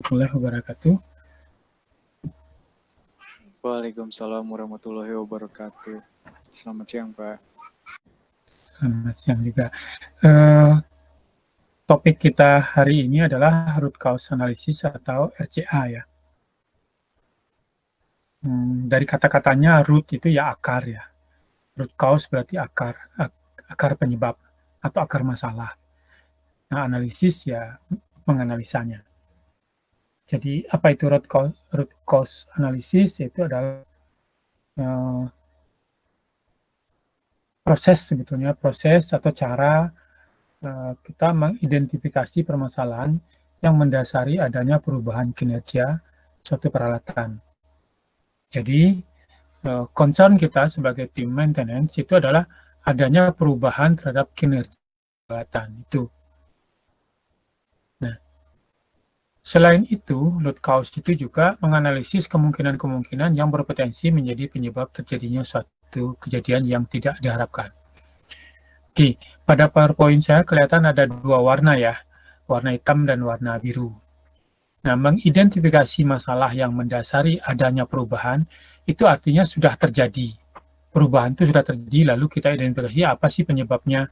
warahmatullahi wabarakatuh. Waalaikumsalam warahmatullahi wabarakatuh. Selamat siang, Pak. Selamat siang juga. Topik kita hari ini adalah root cause analysis atau RCA ya. Dari kata-katanya root itu ya akar ya. Root cause berarti akar penyebab atau akar masalah. Nah, analisis ya menganalisanya. Jadi apa itu root cause analysis? Itu adalah proses atau cara kita mengidentifikasi permasalahan yang mendasari adanya perubahan kinerja suatu peralatan. Jadi, concern kita sebagai tim maintenance itu adalah adanya perubahan terhadap kinerja peralatan itu. Nah, selain itu, root cause itu juga menganalisis kemungkinan-kemungkinan yang berpotensi menjadi penyebab terjadinya suatu kejadian yang tidak diharapkan. Oke, pada PowerPoint saya kelihatan ada dua warna ya, warna hitam dan warna biru. Nah, mengidentifikasi masalah yang mendasari adanya perubahan, itu artinya sudah terjadi. Perubahan itu sudah terjadi, lalu kita identifikasi apa sih penyebabnya.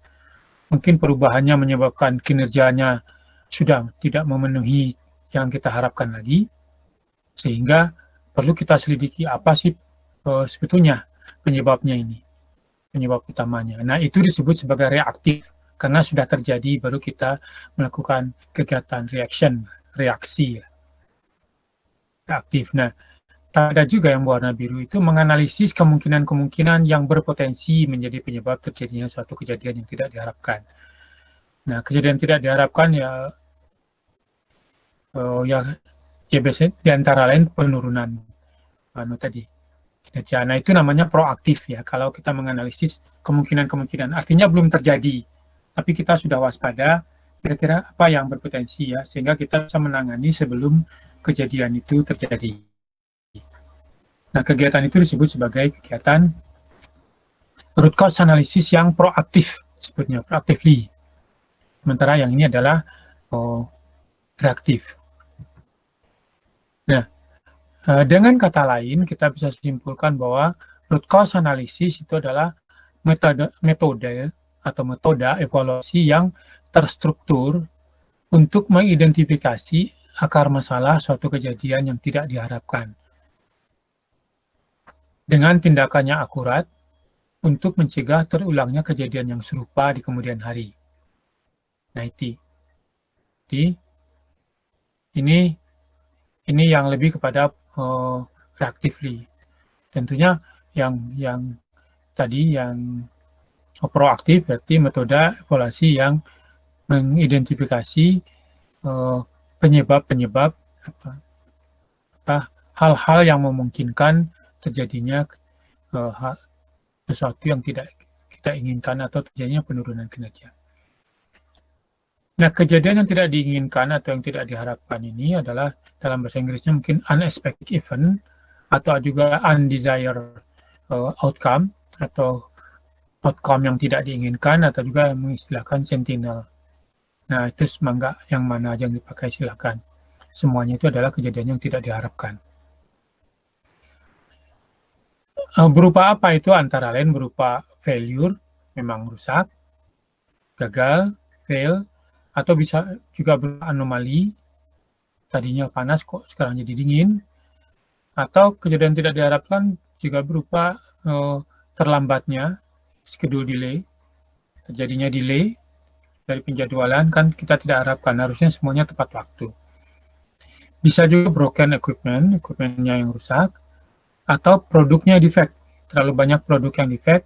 Mungkin perubahannya menyebabkan kinerjanya sudah tidak memenuhi yang kita harapkan lagi, sehingga perlu kita selidiki apa sih sebetulnya penyebabnya ini. Penyebab utamanya. Nah, itu disebut sebagai reaktif karena sudah terjadi baru kita melakukan kegiatan reaksi reaktif. Nah, ada juga yang warna biru itu menganalisis kemungkinan-kemungkinan yang berpotensi menjadi penyebab terjadinya suatu kejadian yang tidak diharapkan. Nah, kejadian tidak diharapkan ya biasanya di antara lain penurunan tadi. Nah, itu namanya proaktif ya, kalau kita menganalisis kemungkinan-kemungkinan. Artinya belum terjadi, tapi kita sudah waspada, kira-kira apa yang berpotensi ya, sehingga kita bisa menangani sebelum kejadian itu terjadi. Nah, kegiatan itu disebut sebagai kegiatan root cause analysis yang proaktif, sebutnya proactively. Sementara yang ini adalah reaktif. Nah, dengan kata lain, kita bisa simpulkan bahwa root cause analysis itu adalah metode evaluasi yang terstruktur untuk mengidentifikasi akar masalah suatu kejadian yang tidak diharapkan. Dengan tindakannya akurat untuk mencegah terulangnya kejadian yang serupa di kemudian hari. Nah, ini yang lebih kepada reactively. Tentunya yang tadi yang proaktif berarti metode evaluasi yang mengidentifikasi penyebab-penyebab hal-hal yang memungkinkan terjadinya sesuatu yang tidak kita inginkan atau terjadinya penurunan kinerja. Nah, kejadian yang tidak diinginkan atau yang tidak diharapkan ini adalah dalam bahasa Inggrisnya mungkin unexpected event atau juga undesired outcome atau outcome yang tidak diinginkan atau juga mengistilahkan sentinel. Nah, itu semangga yang mana aja yang dipakai silakan. Semuanya itu adalah kejadian yang tidak diharapkan. Berupa apa itu? Antara lain berupa failure, memang rusak, gagal, fail, atau bisa juga beranomali, tadinya panas kok sekarang jadi dingin, atau kejadian tidak diharapkan juga berupa terlambatnya schedule delay, terjadinya delay dari penjadwalan, kan kita tidak harapkan, harusnya semuanya tepat waktu. Bisa juga broken equipmentnya yang rusak, atau produknya defect, terlalu banyak produk yang defect,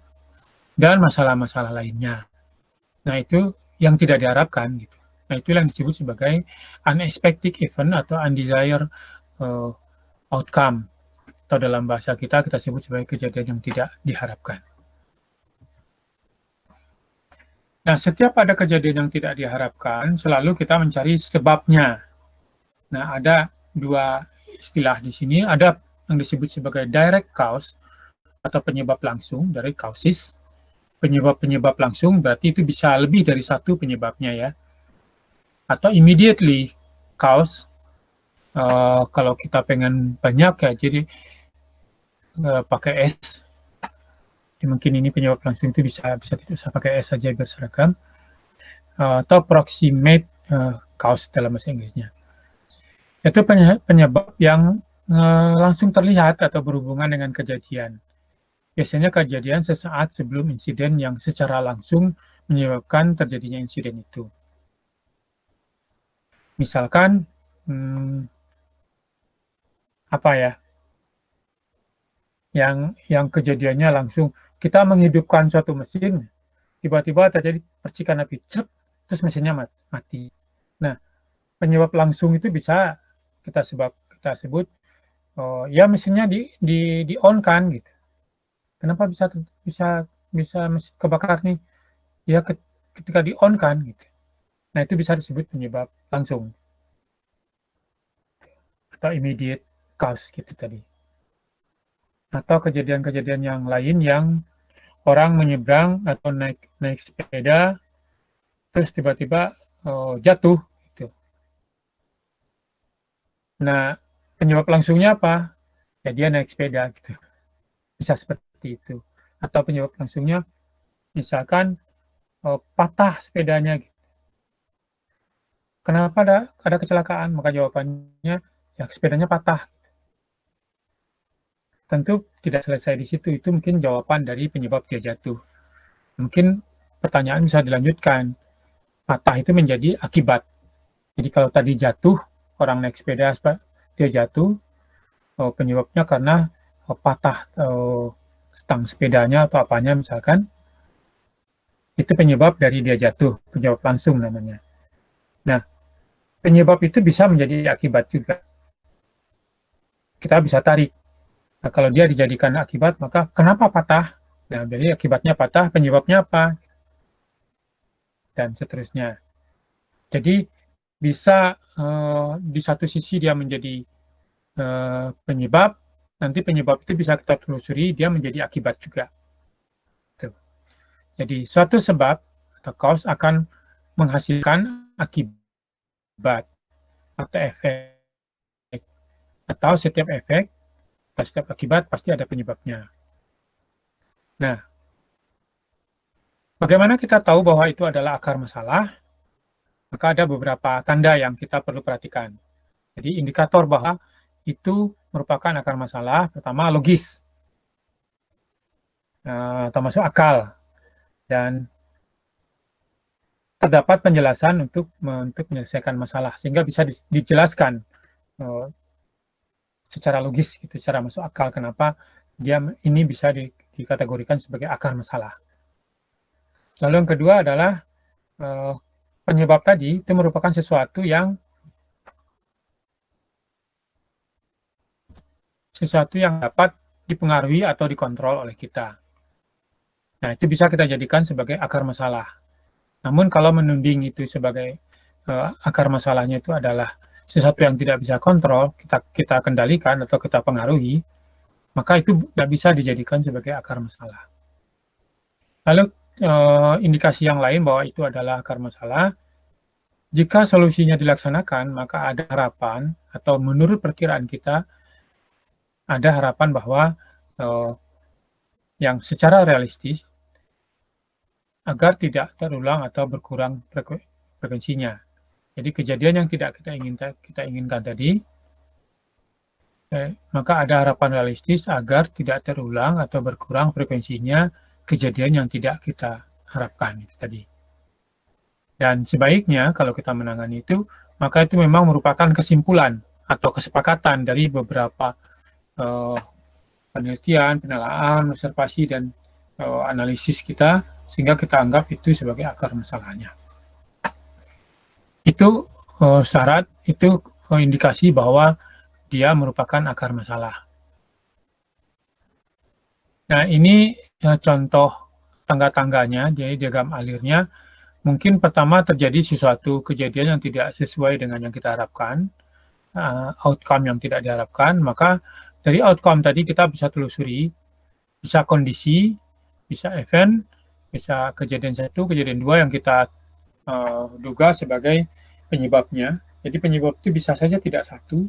dan masalah-masalah lainnya. Nah, itu yang tidak diharapkan gitu. Nah, itu yang disebut sebagai unexpected event atau undesired outcome. Atau dalam bahasa kita sebut sebagai kejadian yang tidak diharapkan. Nah, setiap ada kejadian yang tidak diharapkan, selalu kita mencari sebabnya. Nah, ada dua istilah di sini. Ada yang disebut sebagai direct cause atau penyebab langsung, dari causes. Penyebab-penyebab langsung berarti itu bisa lebih dari satu penyebabnya ya. Atau immediately cause Kalau kita pengen banyak ya, jadi pakai S. Mungkin ini penyebab langsung itu bisa tidak usah pakai S saja biar seragam. Atau proximate cause dalam bahasa Inggrisnya. Itu penyebab yang langsung terlihat atau berhubungan dengan kejadian. Biasanya kejadian sesaat sebelum insiden yang secara langsung menyebabkan terjadinya insiden itu. Misalkan, apa ya, yang kejadiannya langsung kita menghidupkan suatu mesin, tiba-tiba terjadi percikan api, terus mesinnya mati. Nah, penyebab langsung itu bisa kita sebut ya mesinnya di on kan gitu. Kenapa bisa kebakar nih? Ya ketika di on kan gitu. Nah, itu bisa disebut penyebab langsung atau immediate cause gitu tadi. Atau kejadian-kejadian yang lain yang orang menyeberang atau naik sepeda terus tiba-tiba jatuh gitu. Nah, penyebab langsungnya apa? Ya dia naik sepeda gitu. Bisa seperti itu. Atau penyebab langsungnya misalkan patah sepedanya gitu. Kenapa ada kecelakaan? Maka jawabannya ya sepedanya patah. Tentu tidak selesai di situ. Itu mungkin jawaban dari penyebab dia jatuh. Mungkin pertanyaan bisa dilanjutkan. Patah itu menjadi akibat. Jadi kalau tadi jatuh, orang naik sepeda dia jatuh, penyebabnya karena patah stang sepedanya atau apanya misalkan, itu penyebab dari dia jatuh, penyebab langsung namanya. Nah, penyebab itu bisa menjadi akibat juga. Kita bisa tarik. Nah, kalau dia dijadikan akibat, maka kenapa patah? Nah, jadi akibatnya patah, penyebabnya apa? Dan seterusnya. Jadi bisa di satu sisi dia menjadi penyebab, nanti penyebab itu bisa kita telusuri, dia menjadi akibat juga. Tuh. Jadi suatu sebab atau cause akan menghasilkan akibat atau efek. Atau setiap efek, atau setiap akibat pasti ada penyebabnya. Nah, bagaimana kita tahu bahwa itu adalah akar masalah? Maka ada beberapa tanda yang kita perlu perhatikan. Jadi indikator bahwa itu merupakan akar masalah, pertama logis, atau masuk akal, dan terdapat penjelasan untuk menyelesaikan masalah, sehingga bisa dijelaskan secara logis, gitu, secara masuk akal, kenapa dia ini bisa dikategorikan sebagai akar masalah. Lalu yang kedua adalah penyebab tadi itu merupakan sesuatu yang dapat dipengaruhi atau dikontrol oleh kita. Nah, itu bisa kita jadikan sebagai akar masalah. Namun kalau menuding itu sebagai akar masalahnya itu adalah sesuatu yang tidak bisa kontrol, kita kendalikan atau kita pengaruhi, maka itu tidak bisa dijadikan sebagai akar masalah. Lalu indikasi yang lain bahwa itu adalah akar masalah, jika solusinya dilaksanakan, maka ada harapan atau menurut perkiraan kita, ada harapan bahwa yang secara realistis agar tidak terulang atau berkurang frekuensinya. Jadi kejadian yang tidak kita inginkan tadi, maka ada harapan realistis agar tidak terulang atau berkurang frekuensinya kejadian yang tidak kita harapkan itu tadi. Dan sebaiknya kalau kita menangani itu, maka itu memang merupakan kesimpulan atau kesepakatan dari beberapa penelitian, penelaahan, observasi, dan analisis kita, sehingga kita anggap itu sebagai akar masalahnya. Itu syarat, itu indikasi bahwa dia merupakan akar masalah. Nah, ini contoh tangga-tangganya, jadi diagram alirnya. Mungkin pertama terjadi sesuatu kejadian yang tidak sesuai dengan yang kita harapkan, outcome yang tidak diharapkan, maka dari outcome tadi kita bisa telusuri, bisa kondisi, bisa event, bisa kejadian 1, kejadian 2 yang kita duga sebagai penyebabnya. Jadi penyebab itu bisa saja tidak satu,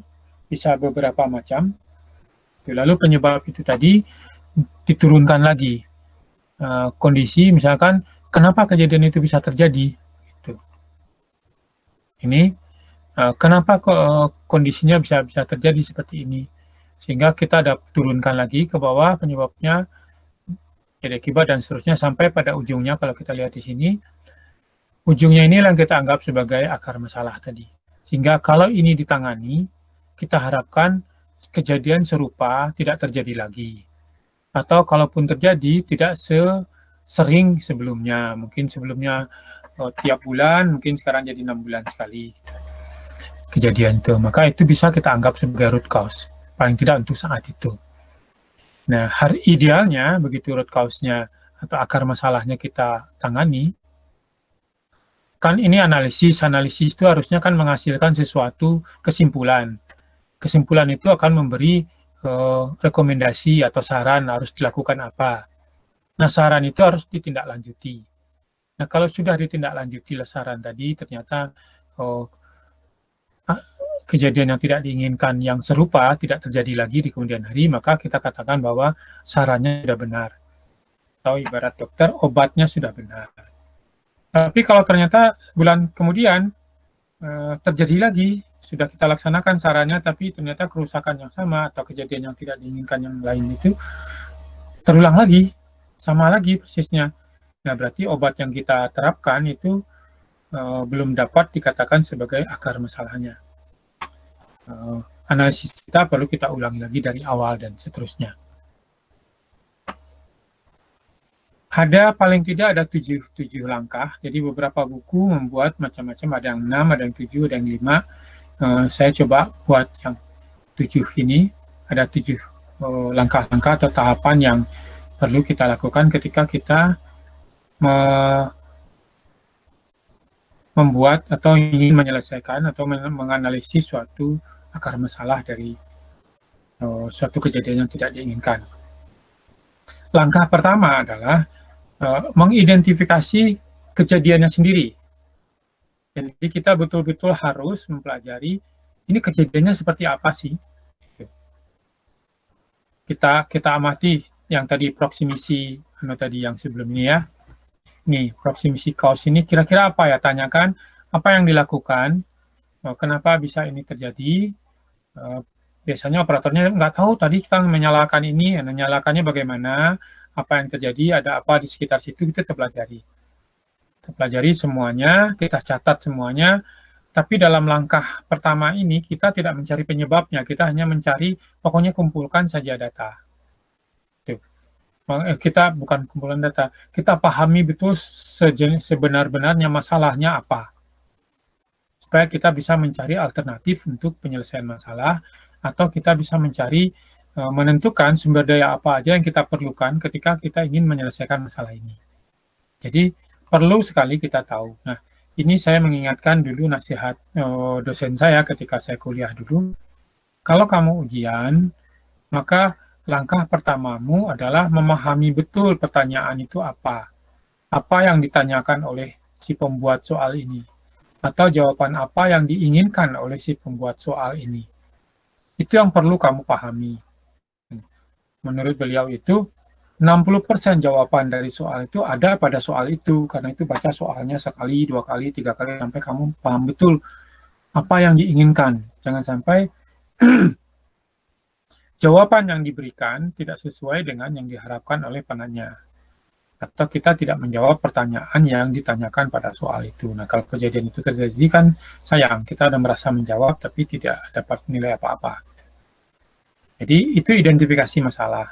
bisa beberapa macam. Lalu penyebab itu tadi diturunkan lagi. Kondisi misalkan kenapa kejadian itu bisa terjadi. Gitu. Ini kenapa kondisinya bisa terjadi seperti ini. Sehingga kita ada turunkan lagi ke bawah penyebabnya, jadi akibat dan seterusnya sampai pada ujungnya. Kalau kita lihat di sini, ujungnya ini yang kita anggap sebagai akar masalah tadi. Sehingga kalau ini ditangani, kita harapkan kejadian serupa tidak terjadi lagi. Atau kalaupun terjadi, tidak sesering sebelumnya. Mungkin sebelumnya tiap bulan, mungkin sekarang jadi 6 bulan sekali. Kejadian itu. Maka itu bisa kita anggap sebagai root cause. Paling tidak untuk saat itu. Nah, idealnya, begitu root cause-nya atau akar masalahnya kita tangani, kan ini analisis itu harusnya kan menghasilkan sesuatu kesimpulan. Kesimpulan itu akan memberi rekomendasi atau saran harus dilakukan apa. Nah, saran itu harus ditindaklanjuti. Nah, kalau sudah ditindaklanjuti saran tadi, ternyata kejadian yang tidak diinginkan yang serupa tidak terjadi lagi di kemudian hari, maka kita katakan bahwa sarannya sudah benar. Atau ibarat dokter, obatnya sudah benar. Tapi kalau ternyata bulan kemudian terjadi lagi, sudah kita laksanakan sarannya, tapi ternyata kerusakan yang sama atau kejadian yang tidak diinginkan yang lain itu terulang lagi, sama lagi persisnya. Nah, berarti obat yang kita terapkan itu belum dapat dikatakan sebagai akar masalahnya. Analisis kita perlu kita ulangi lagi dari awal dan seterusnya. Ada paling tidak ada 7 langkah. Jadi beberapa buku membuat macam-macam, ada yang 6, ada yang 7, ada yang 5. Saya coba buat yang 7 ini. Ada 7 langkah-langkah atau tahapan yang perlu kita lakukan ketika kita membuat atau ingin menyelesaikan atau menganalisis suatu akar masalah dari suatu kejadian yang tidak diinginkan. Langkah pertama adalah mengidentifikasi kejadiannya sendiri. Jadi kita betul-betul harus mempelajari ini kejadiannya seperti apa sih. Kita amati yang tadi proximity tadi yang sebelum ini ya. Nih, proximity cause ini kira-kira apa ya? Tanyakan apa yang dilakukan, kenapa bisa ini terjadi. Biasanya operatornya nggak tahu tadi kita menyalakan ini, menyalakannya bagaimana, apa yang terjadi, ada apa di sekitar situ, kita pelajari. Kita pelajari semuanya, kita catat semuanya, tapi dalam langkah pertama ini kita tidak mencari penyebabnya, kita hanya mencari, pokoknya kumpulkan saja data. Kita bukan kumpulan data, kita pahami betul sebenar-benarnya masalahnya apa. Supaya kita bisa mencari alternatif untuk penyelesaian masalah, atau kita bisa mencari, menentukan sumber daya apa aja yang kita perlukan ketika kita ingin menyelesaikan masalah ini. Jadi, perlu sekali kita tahu. Nah, ini saya mengingatkan dulu nasihat dosen saya ketika saya kuliah dulu. Kalau kamu ujian, maka langkah pertamamu adalah memahami betul pertanyaan itu apa. Apa yang ditanyakan oleh si pembuat soal ini. Atau jawaban apa yang diinginkan oleh si pembuat soal ini. Itu yang perlu kamu pahami. Menurut beliau itu, 60% jawaban dari soal itu ada pada soal itu. Karena itu baca soalnya sekali, 2 kali, 3 kali, sampai kamu paham betul apa yang diinginkan. Jangan sampai jawaban yang diberikan tidak sesuai dengan yang diharapkan oleh penanya. Atau kita tidak menjawab pertanyaan yang ditanyakan pada soal itu. Nah, kalau kejadian itu terjadi kan sayang, kita sudah merasa menjawab tapi tidak dapat nilai apa-apa. Jadi itu identifikasi masalah.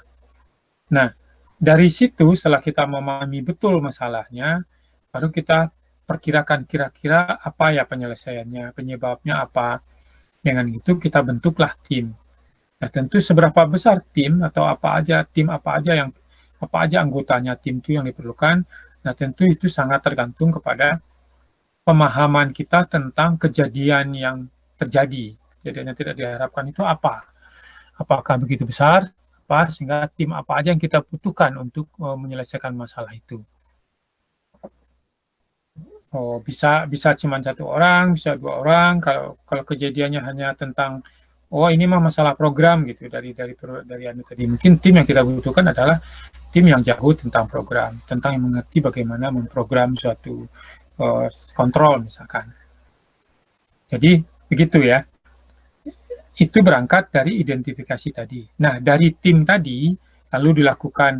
Nah, dari situ setelah kita memahami betul masalahnya, baru kita perkirakan kira-kira apa ya penyelesaiannya, penyebabnya apa. Dengan itu kita bentuklah tim. Nah, tentu seberapa besar tim atau apa aja anggotanya tim itu yang diperlukan. Nah, tentu itu sangat tergantung kepada pemahaman kita tentang kejadian yang terjadi. Kejadian yang tidak diharapkan itu apa? Apakah begitu besar? Sehingga tim apa aja yang kita butuhkan untuk menyelesaikan masalah itu. Bisa cuma 1 orang, bisa 2 orang. Kalau kejadiannya hanya tentang oh ini mah masalah program gitu dari anu tadi. Mungkin tim yang kita butuhkan adalah tim yang jago tentang program, tentang yang mengerti bagaimana memprogram suatu kontrol misalkan. Jadi begitu ya. Itu berangkat dari identifikasi tadi. Nah, dari tim tadi lalu dilakukan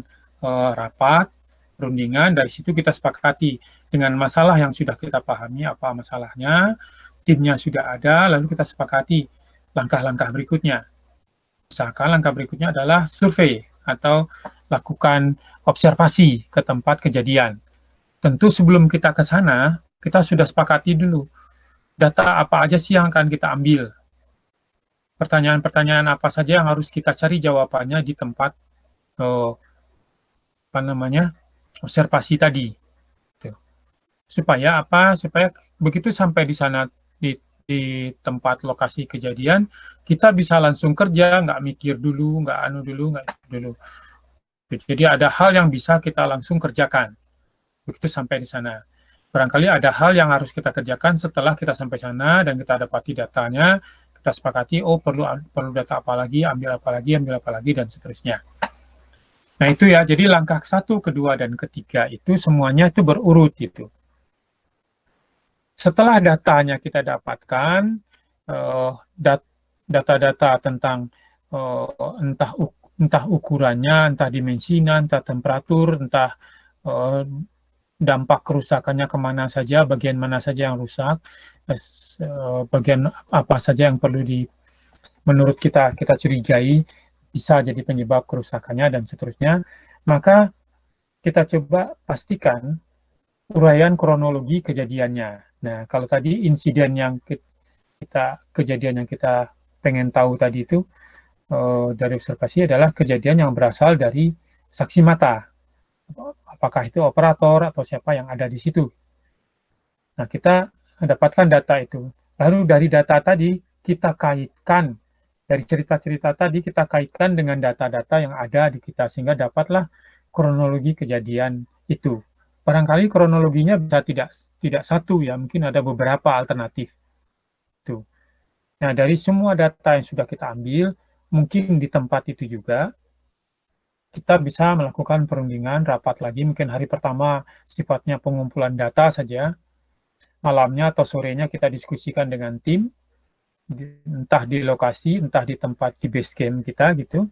rapat, perundingan, dari situ kita sepakati dengan masalah yang sudah kita pahami apa masalahnya, timnya sudah ada, lalu kita sepakati langkah-langkah berikutnya. Misalkan langkah berikutnya adalah survei atau lakukan observasi ke tempat kejadian. Tentu sebelum kita ke sana, kita sudah sepakati dulu data apa aja sih yang akan kita ambil. Pertanyaan-pertanyaan apa saja yang harus kita cari jawabannya di tempat observasi tadi. Supaya apa? Supaya begitu sampai di sana di tempat lokasi kejadian, kita bisa langsung kerja, nggak mikir dulu, nggak dulu. Jadi ada hal yang bisa kita langsung kerjakan. Begitu sampai di sana. Barangkali ada hal yang harus kita kerjakan setelah kita sampai sana dan kita dapati datanya, kita sepakati, oh perlu data apa lagi, ambil apa lagi, dan seterusnya. Nah itu ya, jadi langkah 1, kedua, dan ketiga itu semuanya itu berurut gitu. Setelah datanya kita dapatkan, data-data tentang entah ukurannya, entah dimensinya, entah temperatur, entah dampak kerusakannya kemana saja, bagian mana saja yang rusak, bagian apa saja yang perlu menurut kita curigai bisa jadi penyebab kerusakannya dan seterusnya, maka kita coba pastikan uraian kronologi kejadiannya. Nah, kalau tadi insiden yang kejadian yang kita pengen tahu tadi itu dari observasi adalah kejadian yang berasal dari saksi mata. Apakah itu operator atau siapa yang ada di situ. Nah, kita mendapatkan data itu. Lalu dari data tadi kita kaitkan, dari cerita-cerita tadi kita kaitkan dengan data-data yang ada di kita, sehingga dapatlah kronologi kejadian itu. Barangkali kronologinya bisa tidak satu ya, mungkin ada beberapa alternatif. Tuh. Nah, dari semua data yang sudah kita ambil, mungkin di tempat itu juga, kita bisa melakukan perundingan, rapat lagi, mungkin hari pertama sifatnya pengumpulan data saja, malamnya atau sorenya kita diskusikan dengan tim, entah di lokasi, entah di tempat di base camp kita gitu,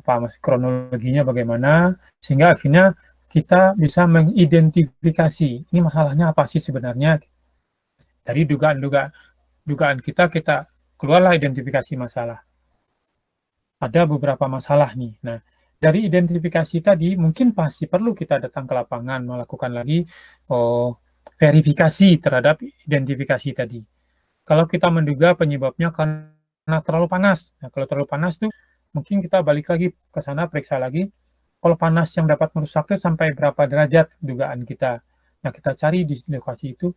apa kronologinya bagaimana, sehingga akhirnya kita bisa mengidentifikasi ini masalahnya apa sih sebenarnya. Dari dugaan kita keluarlah identifikasi masalah. Ada beberapa masalah nih. Nah, dari identifikasi tadi mungkin pasti perlu kita datang ke lapangan melakukan lagi verifikasi terhadap identifikasi tadi. Kalau kita menduga penyebabnya karena terlalu panas. Nah, kalau terlalu panas tuh mungkin kita balik lagi ke sana periksa lagi. Kalau panas yang dapat merusaknya sampai berapa derajat dugaan kita. Nah, kita cari di lokasi itu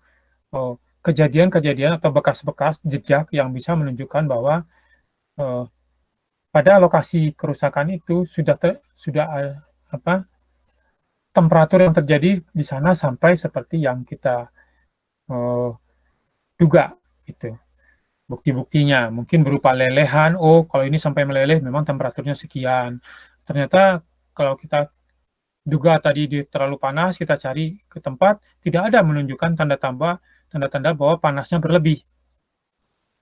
kejadian-kejadian atau bekas-bekas jejak yang bisa menunjukkan bahwa pada lokasi kerusakan itu sudah temperatur yang terjadi di sana sampai seperti yang kita duga itu. Bukti-buktinya mungkin berupa lelehan, oh kalau ini sampai meleleh memang temperaturnya sekian. Ternyata kalau kita duga tadi terlalu panas, kita cari ke tempat, tidak ada menunjukkan tanda-tanda bahwa panasnya berlebih.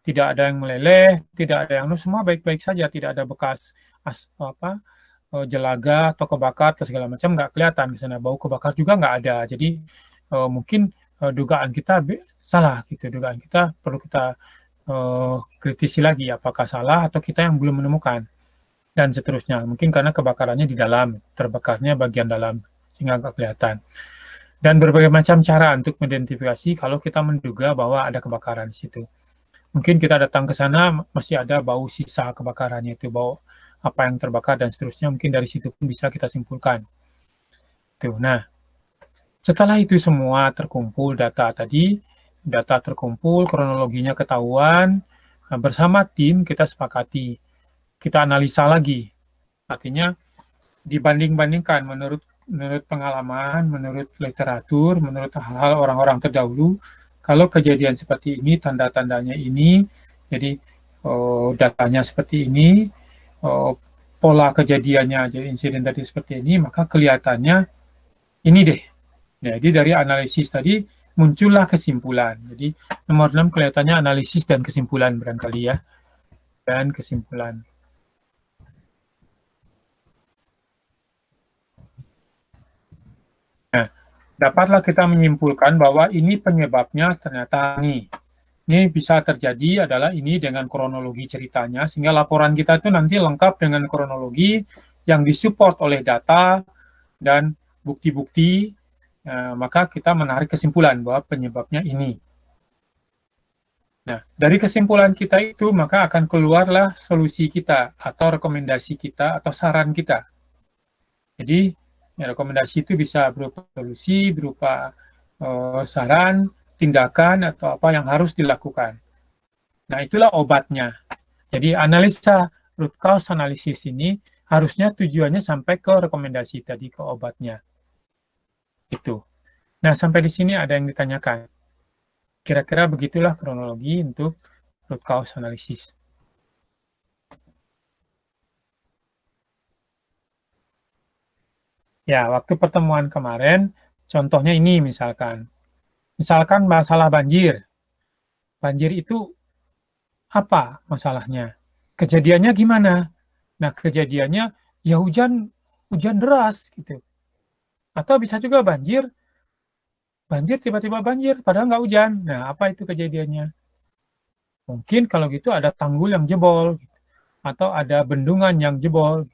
Tidak ada yang meleleh, tidak ada yang semua baik-baik saja, tidak ada bekas jelaga atau kebakar atau segala macam, nggak kelihatan di sana. Bau kebakar juga nggak ada. Jadi mungkin dugaan kita salah gitu. Dugaan kita perlu kita kritisi lagi apakah salah atau kita yang belum menemukan. Dan seterusnya. Mungkin karena kebakarannya di dalam, terbakarnya bagian dalam, sehingga nggak kelihatan. Dan berbagai macam cara untuk mengidentifikasi kalau kita menduga bahwa ada kebakaran di situ. Mungkin kita datang ke sana, masih ada bau sisa kebakarannya itu, bau apa yang terbakar dan seterusnya, mungkin dari situ pun bisa kita simpulkan. Tuh, nah, setelah itu semua terkumpul data tadi, data terkumpul, kronologinya ketahuan, bersama tim kita sepakati, kita analisa lagi. Artinya dibanding-bandingkan menurut pengalaman, menurut literatur, menurut hal-hal orang-orang terdahulu, kalau kejadian seperti ini, tanda-tandanya ini, jadi datanya seperti ini, pola kejadiannya jadi insiden tadi seperti ini, maka kelihatannya ini deh. Jadi dari analisis tadi muncullah kesimpulan. Jadi nomor 6 kelihatannya analisis dan kesimpulan barangkali ya. Dan kesimpulan. Nah, dapatlah kita menyimpulkan bahwa ini penyebabnya ternyata ini. Ini bisa terjadi adalah ini dengan kronologi ceritanya, sehingga laporan kita itu nanti lengkap dengan kronologi yang disupport oleh data dan bukti-bukti, maka kita menarik kesimpulan bahwa penyebabnya ini. Nah, dari kesimpulan kita itu, maka akan keluarlah solusi kita, atau rekomendasi kita, atau saran kita. Jadi, ya, rekomendasi itu bisa berupa solusi, berupa saran, tindakan, atau apa yang harus dilakukan. Nah, itulah obatnya. Jadi, analisa root cause analysis ini harusnya tujuannya sampai ke rekomendasi tadi, ke obatnya. Itu. Nah, sampai di sini ada yang ditanyakan. Kira-kira begitulah kronologi untuk root cause analysis. Ya, waktu pertemuan kemarin, contohnya ini misalkan. Misalkan masalah banjir. Banjir itu apa masalahnya? Kejadiannya gimana? Nah, kejadiannya ya hujan deras gitu. Atau bisa juga banjir tiba-tiba banjir padahal nggak hujan. Nah, apa itu kejadiannya? Mungkin kalau gitu ada tanggul yang jebol gitu. Atau ada bendungan yang jebol.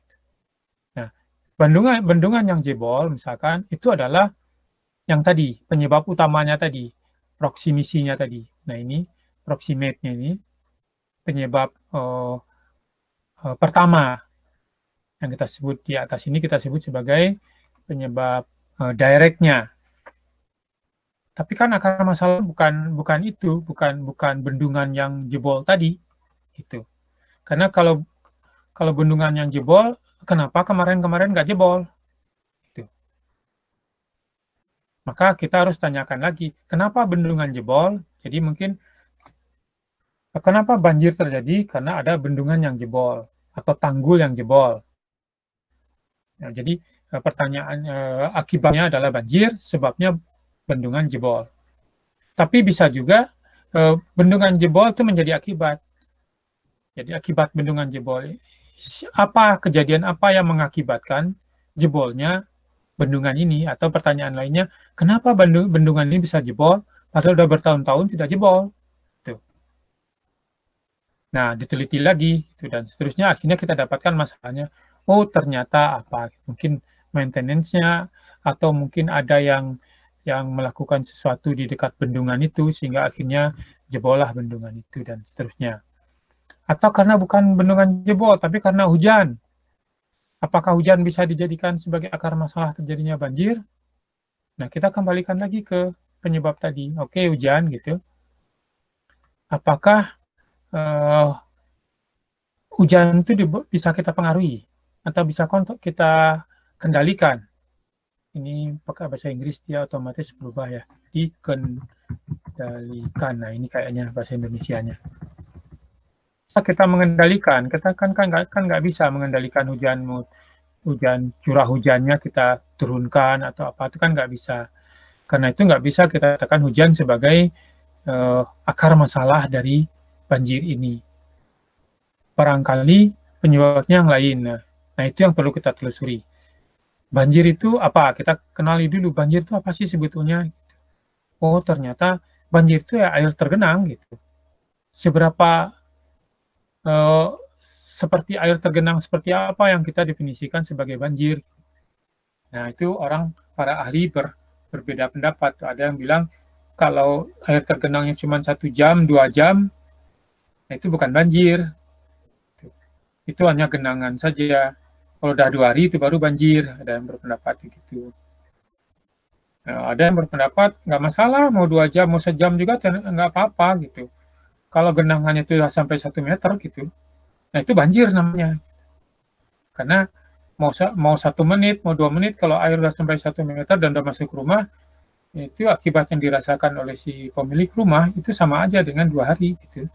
Nah, bendungan yang jebol misalkan itu adalah yang tadi, penyebab utamanya tadi, proksimisinya tadi. Nah, ini, proximate-nya ini, penyebab pertama yang kita sebut di atas ini, kita sebut sebagai penyebab direct-nya. Tapi kan akar masalah bukan itu, bukan bendungan yang jebol tadi, gitu. Karena kalau bendungan yang jebol, kenapa kemarin nggak jebol? Maka kita harus tanyakan lagi, kenapa bendungan jebol? Jadi mungkin, kenapa banjir terjadi? Karena ada bendungan yang jebol, atau tanggul yang jebol. Nah, jadi pertanyaan akibatnya adalah banjir, sebabnya bendungan jebol. Tapi bisa juga bendungan jebol itu menjadi akibat. Jadi akibat bendungan jebol, kejadian apa yang mengakibatkan jebolnya bendungan ini, atau pertanyaan lainnya, kenapa bendungan ini bisa jebol, padahal sudah bertahun-tahun tidak jebol. Tuh. Nah, diteliti lagi, dan seterusnya, akhirnya kita dapatkan masalahnya, oh ternyata apa, mungkin maintenance-nya, atau mungkin ada yang melakukan sesuatu di dekat bendungan itu, sehingga akhirnya jebollah bendungan itu, dan seterusnya. Atau karena bukan bendungan jebol, tapi karena hujan. Apakah hujan bisa dijadikan sebagai akar masalah terjadinya banjir? Nah, kita kembalikan lagi ke penyebab tadi. Oke, hujan gitu. Apakah hujan itu bisa kita pengaruhi? Atau bisa kita kendalikan? Ini pakai bahasa Inggris, dia otomatis berubah ya. Dikendalikan. Nah, ini kayaknya bahasa Indonesianya. Kita mengendalikan, kita kan nggak bisa mengendalikan hujan curah hujannya kita turunkan atau apa, itu kan nggak bisa. Karena itu nggak bisa kita katakan hujan sebagai akar masalah dari banjir ini. Barangkali penyebabnya yang lain. Nah, itu yang perlu kita telusuri. Banjir itu apa? Kita kenali dulu banjir itu apa sih sebetulnya. Oh, ternyata banjir itu ya air tergenang gitu. Seberapa seperti air tergenang seperti apa yang kita definisikan sebagai banjir. Nah, itu para ahli berbeda pendapat. Ada yang bilang kalau air tergenangnya cuma 1 jam, 2 jam, nah itu bukan banjir. Itu hanya genangan saja. Kalau udah 2 hari itu baru banjir. Ada yang berpendapat begitu. Nah, ada yang berpendapat nggak masalah, mau 2 jam, mau sejam juga nggak apa-apa gitu. Kalau genangannya itu sampai 1 meter gitu, nah itu banjir namanya. Karena mau 1 menit, mau 2 menit, kalau air sudah sampai 1 meter dan sudah masuk rumah, itu akibat yang dirasakan oleh si pemilik rumah itu sama aja dengan 2 hari gitu.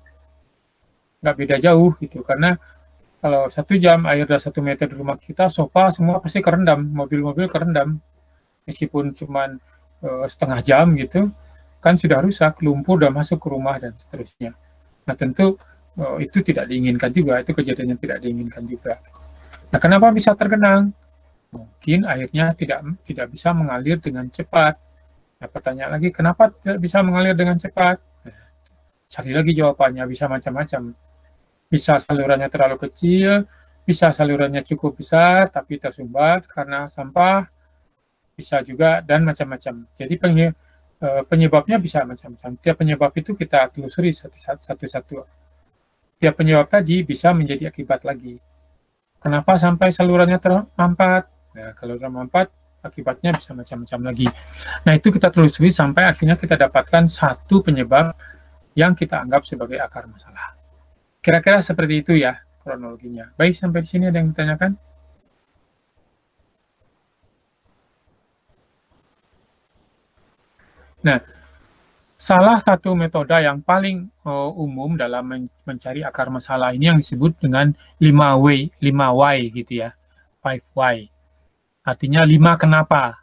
nggak beda jauh gitu, karena kalau 1 jam air udah 1 meter di rumah kita, sofa semua pasti kerendam, mobil-mobil kerendam, meskipun cuman setengah jam gitu, kan sudah rusak, lumpur udah masuk ke rumah dan seterusnya. Nah tentu itu tidak diinginkan juga, itu kejadian yang tidak diinginkan juga. Nah kenapa bisa tergenang? Mungkin airnya tidak bisa mengalir dengan cepat. Nah pertanyaan lagi, kenapa tidak bisa mengalir dengan cepat? Nah, cari lagi jawabannya, bisa macam-macam. Bisa salurannya terlalu kecil, bisa salurannya cukup besar tapi tersumbat karena sampah, bisa juga, dan macam-macam. Jadi penyebabnya bisa macam-macam. Tiap penyebab itu kita telusuri satu-satu. Tiap penyebab tadi bisa menjadi akibat lagi. Kenapa sampai salurannya termampat? Nah, kalau termampat, akibatnya bisa macam-macam lagi. Nah, itu kita telusuri sampai akhirnya kita dapatkan satu penyebab yang kita anggap sebagai akar masalah. Kira-kira seperti itu ya kronologinya. Baik, sampai di sini ada yang ditanyakan? Nah, salah satu metode yang paling umum dalam mencari akar masalah ini yang disebut dengan 5Y gitu ya. 5Y. Artinya 5 kenapa.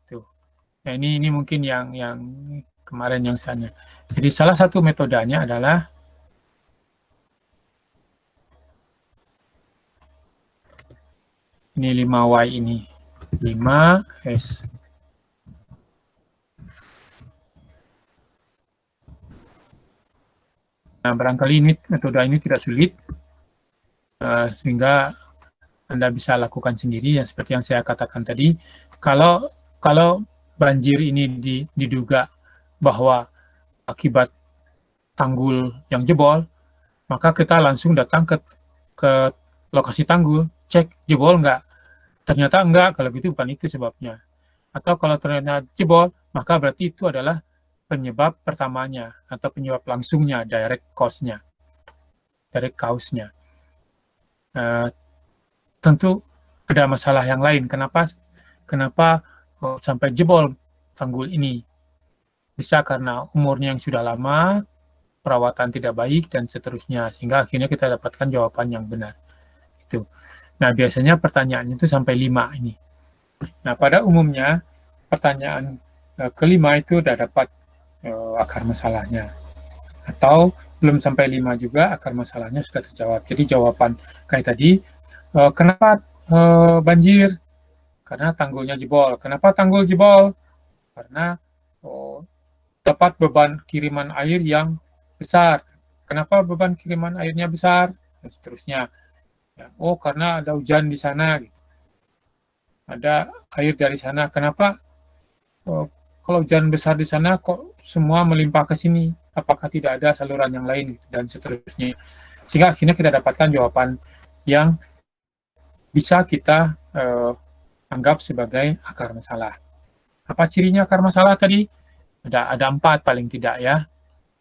Gitu. Nah, ini mungkin yang kemarin yang saya. Jadi salah satu metodenya adalah ini 5Y ini. 5S. Nah, barangkali metode ini tidak sulit, sehingga Anda bisa lakukan sendiri, ya, seperti yang saya katakan tadi. Kalau banjir ini diduga bahwa akibat tanggul yang jebol, maka kita langsung datang ke lokasi tanggul, cek jebol nggak. Ternyata enggak, kalau gitu bukan itu sebabnya. Atau kalau ternyata jebol, maka berarti itu adalah penyebab pertamanya atau penyebab langsungnya, direct cause-nya, direct cause-nya. Tentu ada masalah yang lain. Kenapa sampai jebol tanggul ini? Bisa karena umurnya yang sudah lama, perawatan tidak baik, dan seterusnya, sehingga akhirnya kita dapatkan jawaban yang benar. Itu. Nah, biasanya pertanyaannya itu sampai 5 ini. Nah, pada umumnya pertanyaan kelima itu sudah dapat akar masalahnya. Atau belum sampai 5 juga akar masalahnya sudah terjawab. Jadi jawaban kayak tadi, kenapa banjir? Karena tanggulnya jebol. Kenapa tanggul jebol? Karena dapat beban kiriman air yang besar. Kenapa beban kiriman airnya besar? Dan seterusnya. Ya, karena ada hujan di sana. Gitu. Ada air dari sana. Kenapa kalau hujan besar di sana kok semua melimpah ke sini? Apakah tidak ada saluran yang lain? Gitu, dan seterusnya. Sehingga akhirnya kita dapatkan jawaban yang bisa kita anggap sebagai akar masalah. Apa cirinya akar masalah tadi? Ada 4 paling tidak ya.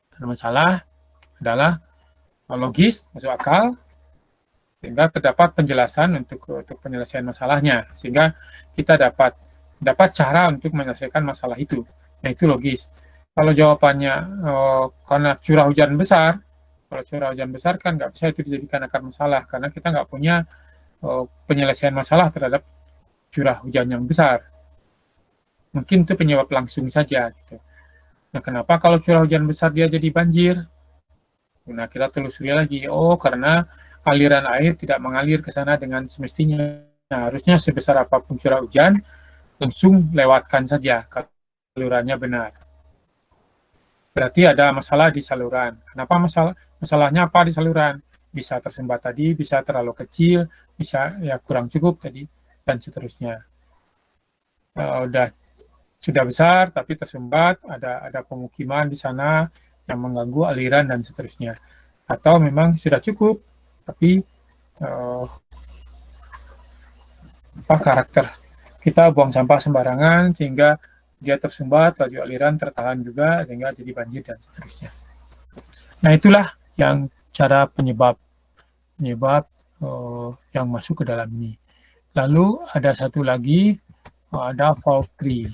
Akar masalah adalah logis, masuk akal, sehingga terdapat penjelasan untuk penyelesaian masalahnya, sehingga kita dapat cara untuk menyelesaikan masalah itu. Nah, itu logis. Kalau jawabannya karena curah hujan besar, kalau curah hujan besar kan nggak bisa itu dijadikan akar masalah, karena kita nggak punya penyelesaian masalah terhadap curah hujan yang besar. Mungkin itu penyebab langsung saja. Gitu. Nah, kenapa kalau curah hujan besar dia jadi banjir? Nah, kita telusuri lagi. Karena aliran air tidak mengalir ke sana dengan semestinya. Nah, harusnya sebesar apapun curah hujan, langsung lewatkan saja kalau salurannya benar. Berarti ada masalah di saluran. Kenapa masalahnya apa di saluran? Bisa tersumbat tadi, bisa terlalu kecil, bisa ya kurang cukup tadi, dan seterusnya. Sudah besar tapi tersumbat, ada pemukiman di sana yang mengganggu aliran dan seterusnya. Atau memang sudah cukup, tapi karakter kita buang sampah sembarangan sehingga dia tersumbat, laju aliran tertahan juga sehingga jadi banjir dan seterusnya. Nah, itulah yang cara penyebab yang masuk ke dalam ini. Lalu ada satu lagi, ada fault tree.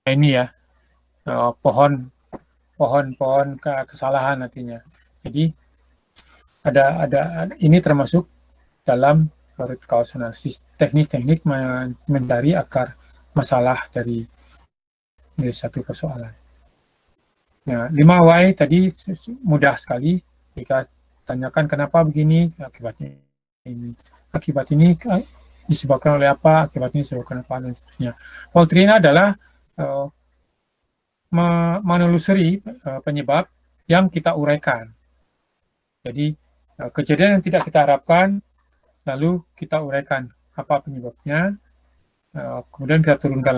ini ya, pohon kesalahan artinya. Jadi ada ini termasuk dalam root cause analysis, teknik-teknik mencari akar masalah dari satu persoalan. Nah, 5 why tadi mudah sekali. Jika tanyakan kenapa begini, akibatnya ini. Akibat ini disebabkan oleh apa, akibat ini disebabkan apa, dan seterusnya. Fault tree adalah menelusuri penyebab yang kita uraikan. Jadi, kejadian yang tidak kita harapkan, lalu kita uraikan apa penyebabnya, kemudian kita turunkan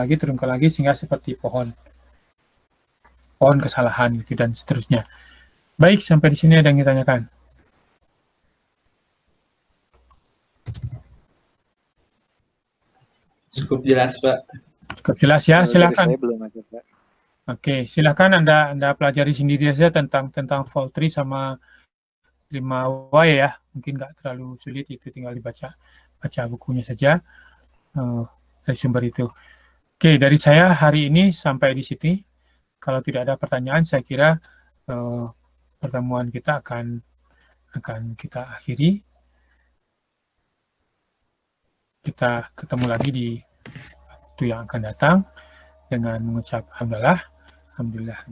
lagi, sehingga seperti pohon kesalahan gitu, dan seterusnya. Baik, sampai di sini ada yang ditanyakan. Cukup jelas, Pak. Cukup jelas ya, silakan. Saya belum ada, Pak. Oke, silakan Anda pelajari sendiri saja tentang fault tree sama 5 why ya. Mungkin nggak terlalu sulit, itu tinggal baca bukunya saja dari sumber itu. Oke, dari saya hari ini sampai di sini. Kalau tidak ada pertanyaan, saya kira pertemuan kita akan kita akhiri. Kita ketemu lagi di waktu yang akan datang dengan mengucap alhamdulillah, alhamdulillah,